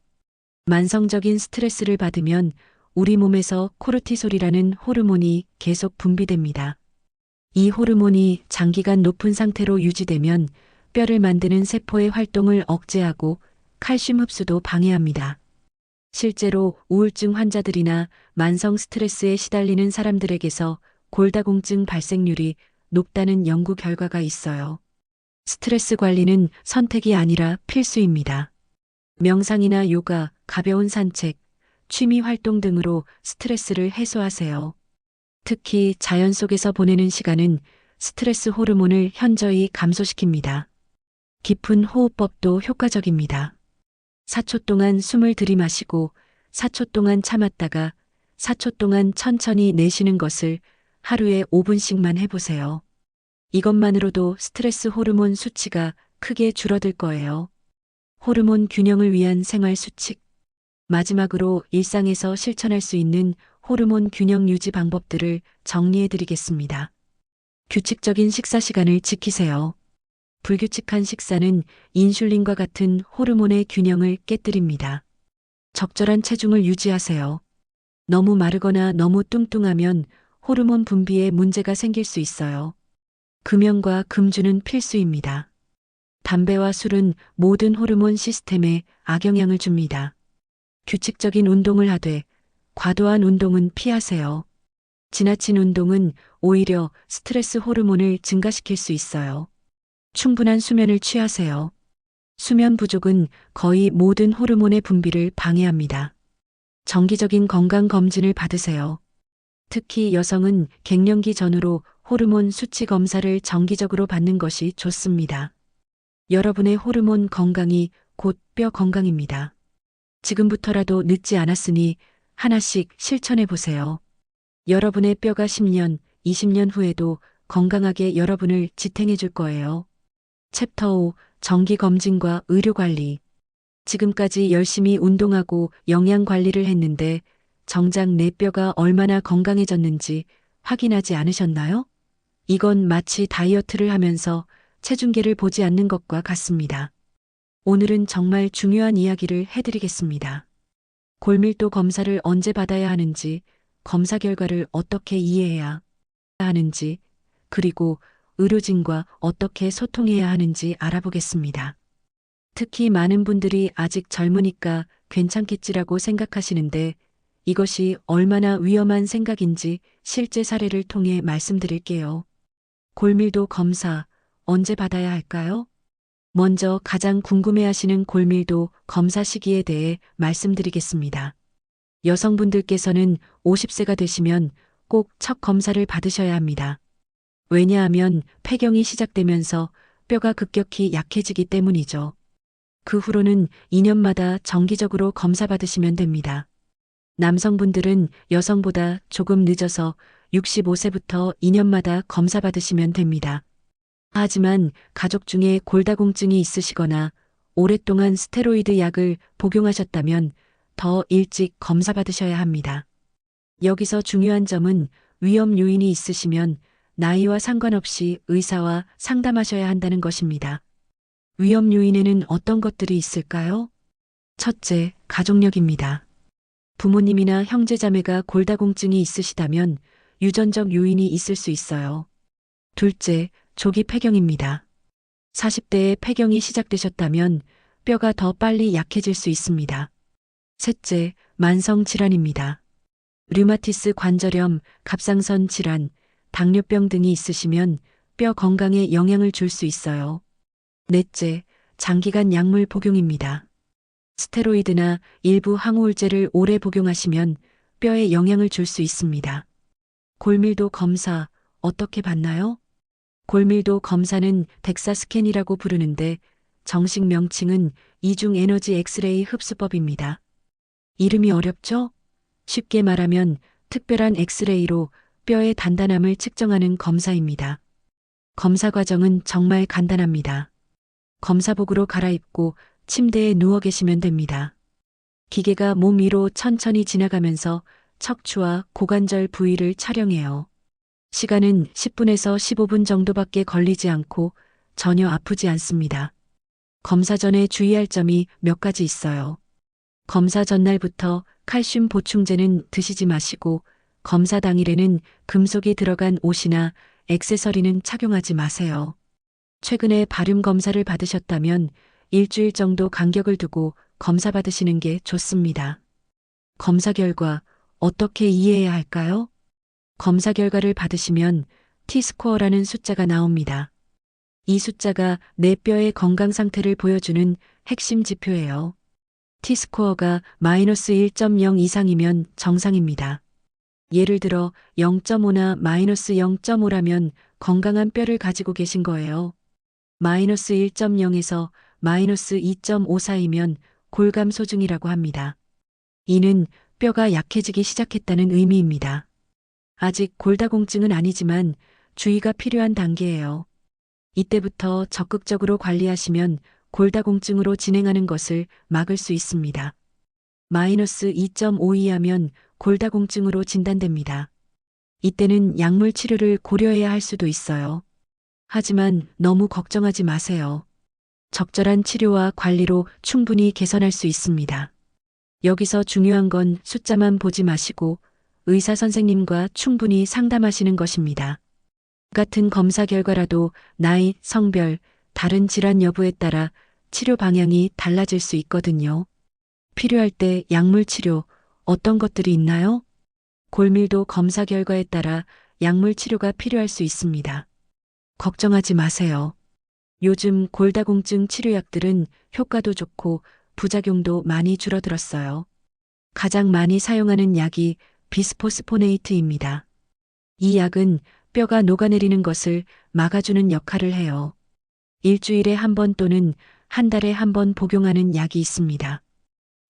만성적인 스트레스를 받으면 우리 몸에서 코르티솔이라는 호르몬이 계속 분비됩니다. 이 호르몬이 장기간 높은 상태로 유지되면 뼈를 만드는 세포의 활동을 억제하고 칼슘 흡수도 방해합니다. 실제로 우울증 환자들이나 만성 스트레스에 시달리는 사람들에게서 골다공증 발생률이 높다는 연구 결과가 있어요. 스트레스 관리는 선택이 아니라 필수입니다. 명상이나 요가, 가벼운 산책, 취미 활동 등으로 스트레스를 해소하세요. 특히 자연 속에서 보내는 시간은 스트레스 호르몬을 현저히 감소시킵니다. 깊은 호흡법도 효과적입니다. 4초 동안 숨을 들이마시고 4초 동안 참았다가 4초 동안 천천히 내쉬는 것을 하루에 5분씩만 해보세요. 이것만으로도 스트레스 호르몬 수치가 크게 줄어들 거예요. 호르몬 균형을 위한 생활 수칙. 마지막으로 일상에서 실천할 수 있는 호르몬 균형 유지 방법들을 정리해 드리겠습니다. 규칙적인 식사 시간을 지키세요. 불규칙한 식사는 인슐린과 같은 호르몬의 균형을 깨뜨립니다. 적절한 체중을 유지하세요. 너무 마르거나 너무 뚱뚱하면 호르몬 분비에 문제가 생길 수 있어요. 금연과 금주는 필수입니다. 담배와 술은 모든 호르몬 시스템에 악영향을 줍니다. 규칙적인 운동을 하되 과도한 운동은 피하세요. 지나친 운동은 오히려 스트레스 호르몬을 증가시킬 수 있어요. 충분한 수면을 취하세요. 수면 부족은 거의 모든 호르몬의 분비를 방해합니다. 정기적인 건강 검진을 받으세요. 특히 여성은 갱년기 전후로 호르몬 수치 검사를 정기적으로 받는 것이 좋습니다. 여러분의 호르몬 건강이 곧 뼈 건강입니다. 지금부터라도 늦지 않았으니 하나씩 실천해 보세요. 여러분의 뼈가 10년, 20년 후에도 건강하게 여러분을 지탱해 줄 거예요. 챕터 5. 정기 검진과 의료 관리. 지금까지 열심히 운동하고 영양 관리를 했는데 정작 내 뼈가 얼마나 건강해졌는지 확인하지 않으셨나요? 이건 마치 다이어트를 하면서 체중계를 보지 않는 것과 같습니다. 오늘은 정말 중요한 이야기를 해드리겠습니다. 골밀도 검사를 언제 받아야 하는지, 검사 결과를 어떻게 이해해야 하는지, 그리고 의료진과 어떻게 소통해야 하는지 알아보겠습니다. 특히 많은 분들이 아직 젊으니까 괜찮겠지라고 생각하시는데 이것이 얼마나 위험한 생각인지 실제 사례를 통해 말씀드릴게요. 골밀도 검사 언제 받아야 할까요? 먼저 가장 궁금해하시는 골밀도 검사 시기에 대해 말씀드리겠습니다. 여성분들께서는 50세가 되시면 꼭 첫 검사를 받으셔야 합니다. 왜냐하면 폐경이 시작되면서 뼈가 급격히 약해지기 때문이죠. 그 후로는 2년마다 정기적으로 검사 받으시면 됩니다. 남성분들은 여성보다 조금 늦어서 65세부터 2년마다 검사 받으시면 됩니다. 하지만 가족 중에 골다공증이 있으시거나 오랫동안 스테로이드 약을 복용하셨다면 더 일찍 검사 받으셔야 합니다. 여기서 중요한 점은 위험 요인이 있으시면 나이와 상관없이 의사와 상담하셔야 한다는 것입니다. 위험 요인에는 어떤 것들이 있을까요? 첫째, 가족력입니다. 부모님이나 형제자매가 골다공증이 있으시다면 유전적 요인이 있을 수 있어요. 둘째, 조기 폐경입니다. 40대에 폐경이 시작되셨다면 뼈가 더 빨리 약해질 수 있습니다. 셋째, 만성 질환입니다. 류마티스 관절염, 갑상선 질환, 당뇨병 등이 있으시면 뼈 건강에 영향을 줄 수 있어요. 넷째, 장기간 약물 복용입니다. 스테로이드나 일부 항우울제를 오래 복용하시면 뼈에 영향을 줄 수 있습니다. 골밀도 검사 어떻게 받나요? 골밀도 검사는 덱사 스캔이라고 부르는데 정식 명칭은 이중 에너지 엑스레이 흡수법입니다. 이름이 어렵죠? 쉽게 말하면 특별한 엑스레이로 뼈의 단단함을 측정하는 검사입니다. 검사 과정은 정말 간단합니다. 검사복으로 갈아입고 침대에 누워 계시면 됩니다. 기계가 몸 위로 천천히 지나가면서 척추와 고관절 부위를 촬영해요. 시간은 10분에서 15분 정도밖에 걸리지 않고 전혀 아프지 않습니다. 검사 전에 주의할 점이 몇 가지 있어요. 검사 전날부터 칼슘 보충제는 드시지 마시고 검사 당일에는 금속이 들어간 옷이나 액세서리는 착용하지 마세요. 최근에 발음 검사를 받으셨다면 일주일 정도 간격을 두고 검사 받으시는 게 좋습니다. 검사 결과 어떻게 이해해야 할까요? 검사 결과를 받으시면 T스코어라는 숫자가 나옵니다. 이 숫자가 내 뼈의 건강 상태를 보여주는 핵심 지표예요. T스코어가 마이너스 1.0 이상이면 정상입니다. 예를 들어 0.5나 마이너스 0.5라면 건강한 뼈를 가지고 계신 거예요. 마이너스 1.0에서 마이너스 2.5 사이면 골감소증이라고 합니다. 이는 뼈가 약해지기 시작했다는 의미입니다. 아직 골다공증은 아니지만 주의가 필요한 단계예요. 이때부터 적극적으로 관리하시면 골다공증으로 진행하는 것을 막을 수 있습니다. 마이너스 2.5 이하면 골다공증으로 진단됩니다. 이때는 약물 치료를 고려해야 할 수도 있어요. 하지만 너무 걱정하지 마세요. 적절한 치료와 관리로 충분히 개선할 수 있습니다. 여기서 중요한 건 숫자만 보지 마시고 의사 선생님과 충분히 상담하시는 것입니다. 같은 검사 결과라도 나이, 성별, 다른 질환 여부에 따라 치료 방향이 달라질 수 있거든요. 필요할 때 약물 치료 어떤 것들이 있나요? 골밀도 검사 결과에 따라 약물 치료가 필요할 수 있습니다. 걱정하지 마세요. 요즘 골다공증 치료약들은 효과도 좋고 부작용도 많이 줄어들었어요. 가장 많이 사용하는 약이 비스포스포네이트입니다. 이 약은 뼈가 녹아내리는 것을 막아주는 역할을 해요. 일주일에 한 번 또는 한 달에 한 번 복용하는 약이 있습니다.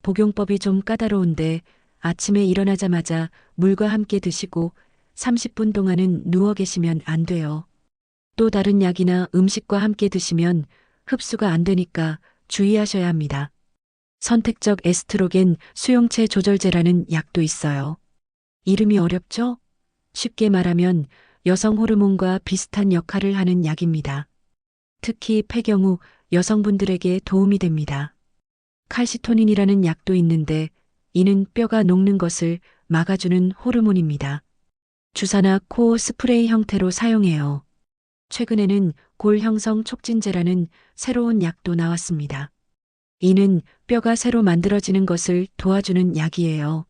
복용법이 좀 까다로운데 아침에 일어나자마자 물과 함께 드시고 30분 동안은 누워 계시면 안 돼요. 또 다른 약이나 음식과 함께 드시면 흡수가 안 되니까 주의하셔야 합니다. 선택적 에스트로겐 수용체 조절제라는 약도 있어요. 이름이 어렵죠? 쉽게 말하면 여성 호르몬과 비슷한 역할을 하는 약입니다. 특히 폐경 후 여성분들에게 도움이 됩니다. 칼시토닌이라는 약도 있는데 이는 뼈가 녹는 것을 막아주는 호르몬입니다. 주사나 코 스프레이 형태로 사용해요. 최근에는 골 형성 촉진제라는 새로운 약도 나왔습니다. 이는 뼈가 새로 만들어지는 것을 도와주는 약이에요.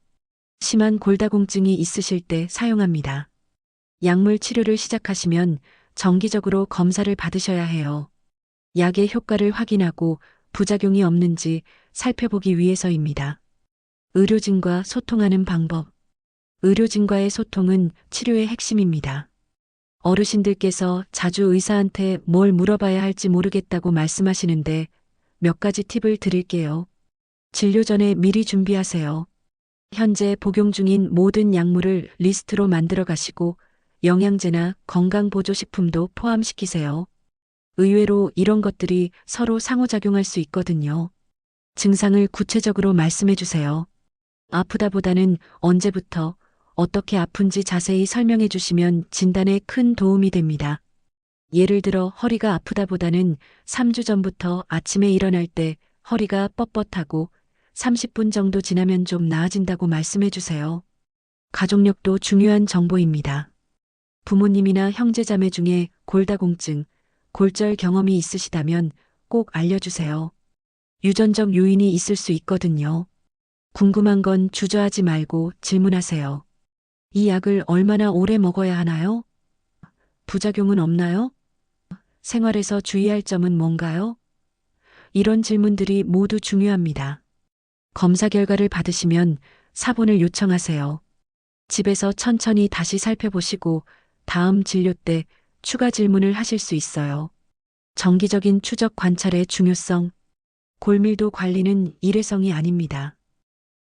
심한 골다공증이 있으실 때 사용합니다. 약물 치료를 시작하시면 정기적으로 검사를 받으셔야 해요. 약의 효과를 확인하고 부작용이 없는지 살펴보기 위해서입니다. 의료진과 소통하는 방법. 의료진과의 소통은 치료의 핵심입니다. 어르신들께서 자주 의사한테 뭘 물어봐야 할지 모르겠다고 말씀하시는데 몇 가지 팁을 드릴게요. 진료 전에 미리 준비하세요. 현재 복용 중인 모든 약물을 리스트로 만들어 가시고 영양제나 건강보조식품도 포함시키세요. 의외로 이런 것들이 서로 상호작용할 수 있거든요. 증상을 구체적으로 말씀해 주세요. 아프다보다는 언제부터 어떻게 아픈지 자세히 설명해 주시면 진단에 큰 도움이 됩니다. 예를 들어 허리가 아프다보다는 3주 전부터 아침에 일어날 때 허리가 뻣뻣하고 30분 정도 지나면 좀 나아진다고 말씀해 주세요. 가족력도 중요한 정보입니다. 부모님이나 형제자매 중에 골다공증, 골절 경험이 있으시다면 꼭 알려주세요. 유전적 요인이 있을 수 있거든요. 궁금한 건 주저하지 말고 질문하세요. 이 약을 얼마나 오래 먹어야 하나요? 부작용은 없나요? 생활에서 주의할 점은 뭔가요? 이런 질문들이 모두 중요합니다. 검사 결과를 받으시면 사본을 요청하세요. 집에서 천천히 다시 살펴보시고 다음 진료 때 추가 질문을 하실 수 있어요. 정기적인 추적 관찰의 중요성. 골밀도 관리는 일회성이 아닙니다.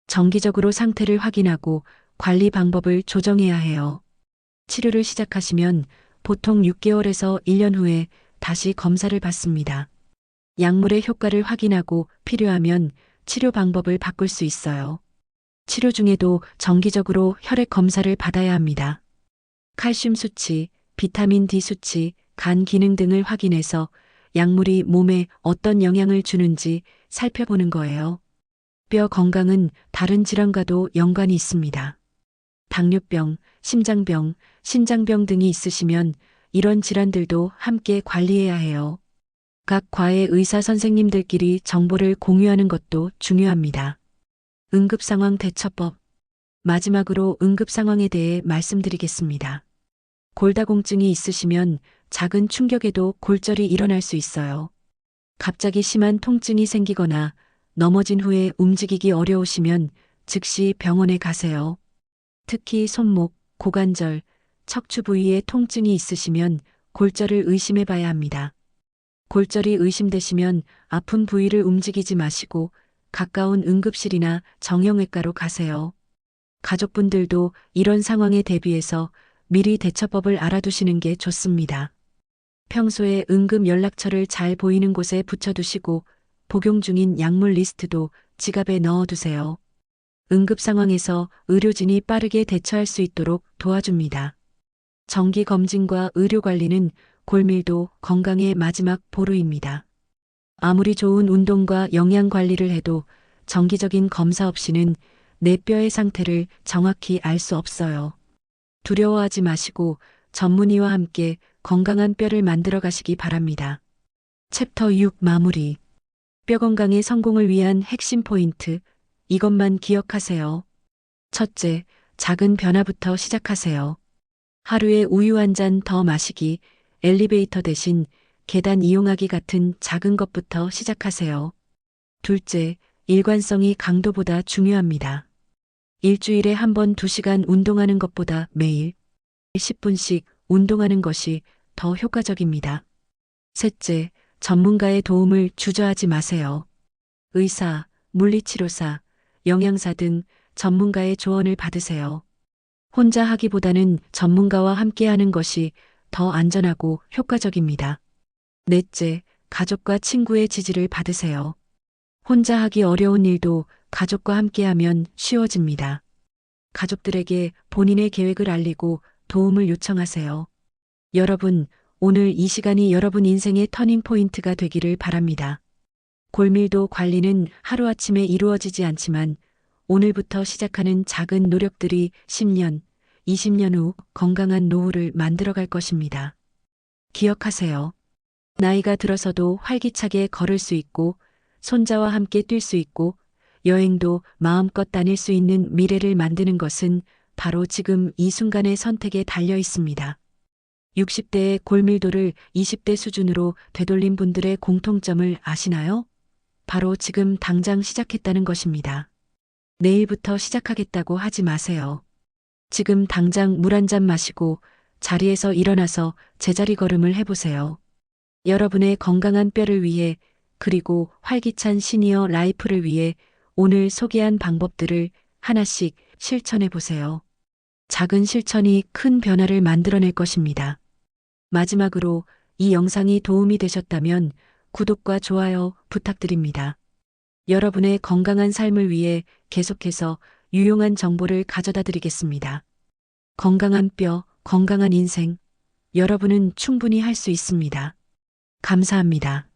정기적으로 상태를 확인하고 관리 방법을 조정해야 해요. 치료를 시작하시면 보통 6개월에서 1년 후에 다시 검사를 받습니다. 약물의 효과를 확인하고 필요하면 치료 방법을 바꿀 수 있어요. 치료 중에도 정기적으로 혈액 검사를 받아야 합니다. 칼슘 수치, 비타민 D 수치, 간 기능 등을 확인해서 약물이 몸에 어떤 영향을 주는지 살펴보는 거예요. 뼈 건강은 다른 질환과도 연관이 있습니다. 당뇨병, 심장병, 신장병 등이 있으시면 이런 질환들도 함께 관리해야 해요. 각 과의 의사 선생님들끼리 정보를 공유하는 것도 중요합니다. 응급상황 대처법. 마지막으로 응급상황에 대해 말씀드리겠습니다. 골다공증이 있으시면 작은 충격에도 골절이 일어날 수 있어요. 갑자기 심한 통증이 생기거나 넘어진 후에 움직이기 어려우시면 즉시 병원에 가세요. 특히 손목, 고관절, 척추 부위에 통증이 있으시면 골절을 의심해 봐야 합니다. 골절이 의심되시면 아픈 부위를 움직이지 마시고 가까운 응급실이나 정형외과로 가세요. 가족분들도 이런 상황에 대비해서 미리 대처법을 알아두시는 게 좋습니다. 평소에 응급 연락처를 잘 보이는 곳에 붙여두시고 복용 중인 약물 리스트도 지갑에 넣어두세요. 응급 상황에서 의료진이 빠르게 대처할 수 있도록 도와줍니다. 정기 검진과 의료 관리는 골밀도 건강의 마지막 보루입니다. 아무리 좋은 운동과 영양 관리를 해도 정기적인 검사 없이는 내 뼈의 상태를 정확히 알 수 없어요. 두려워하지 마시고 전문의와 함께 건강한 뼈를 만들어 가시기 바랍니다. 챕터 6 마무리. 뼈 건강의 성공을 위한 핵심 포인트. 이것만 기억하세요. 첫째, 작은 변화부터 시작하세요. 하루에 우유 한 잔 더 마시기, 엘리베이터 대신 계단 이용하기 같은 작은 것부터 시작하세요. 둘째, 일관성이 강도보다 중요합니다. 일주일에 한 번 2시간 운동하는 것보다 매일 10분씩 운동하는 것이 더 효과적입니다. 셋째, 전문가의 도움을 주저하지 마세요. 의사, 물리치료사, 영양사 등 전문가의 조언을 받으세요. 혼자 하기보다는 전문가와 함께 하는 것이 더 안전하고 효과적입니다. 넷째, 가족과 친구의 지지를 받으세요. 혼자 하기 어려운 일도 가족과 함께하면 쉬워집니다. 가족들에게 본인의 계획을 알리고 도움을 요청하세요. 여러분, 오늘 이 시간이 여러분 인생의 터닝 포인트가 되기를 바랍니다. 골밀도 관리는 하루아침에 이루어지지 않지만 오늘부터 시작하는 작은 노력들이 10년, 20년 후 건강한 노후를 만들어갈 것입니다. 기억하세요. 나이가 들어서도 활기차게 걸을 수 있고 손자와 함께 뛸 수 있고 여행도 마음껏 다닐 수 있는 미래를 만드는 것은 바로 지금 이 순간의 선택에 달려 있습니다. 60대의 골밀도를 20대 수준으로 되돌린 분들의 공통점을 아시나요? 바로 지금 당장 시작했다는 것입니다. 내일부터 시작하겠다고 하지 마세요. 지금 당장 물 한 잔 마시고 자리에서 일어나서 제자리 걸음을 해보세요. 여러분의 건강한 뼈를 위해 그리고 활기찬 시니어 라이프를 위해 오늘 소개한 방법들을 하나씩 실천해 보세요. 작은 실천이 큰 변화를 만들어낼 것입니다. 마지막으로 이 영상이 도움이 되셨다면 구독과 좋아요 부탁드립니다. 여러분의 건강한 삶을 위해 계속해서 유용한 정보를 가져다 드리겠습니다. 건강한 뼈, 건강한 인생. 여러분은 충분히 할 수 있습니다. 감사합니다.